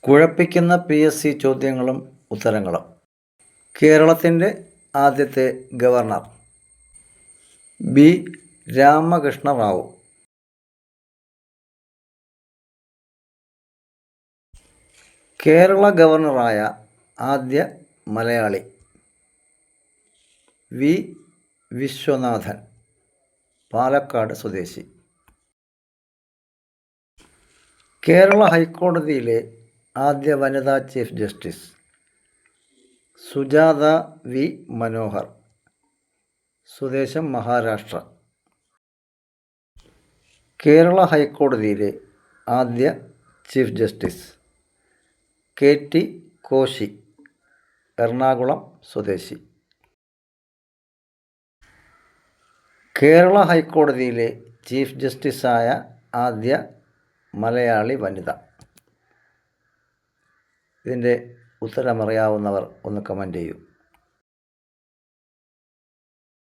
കുഴപ്പിക്കുന്ന PSC ചോദ്യങ്ങളും ഉത്തരങ്ങളും. കേരളത്തിൻ്റെ ആദ്യത്തെ ഗവർണർ B. രാമകൃഷ്ണ റാവു. കേരള ഗവർണറായ ആദ്യ മലയാളി V. വിശ്വനാഥൻ, പാലക്കാട് സ്വദേശി. കേരള ഹൈക്കോടതിയിലെ ആദ്യ വനിതാ chief justice Sujatha V. Manohar, സ്വദേശം മഹാരാഷ്ട്ര. കേരള ഹൈക്കോടതിയിലെ ആദ്യ chief justice KT Koshy, Ernakulam സ്വദേശി. കേരള ഹൈക്കോടതിയിലെ ചീഫ് ജസ്റ്റിസായ ആദ്യ മലയാളി വനിത. ഇതിൻ്റെ ഉത്തരമറിയാവുന്നവർ ഒന്ന് കമൻ്റ് ചെയ്യൂ.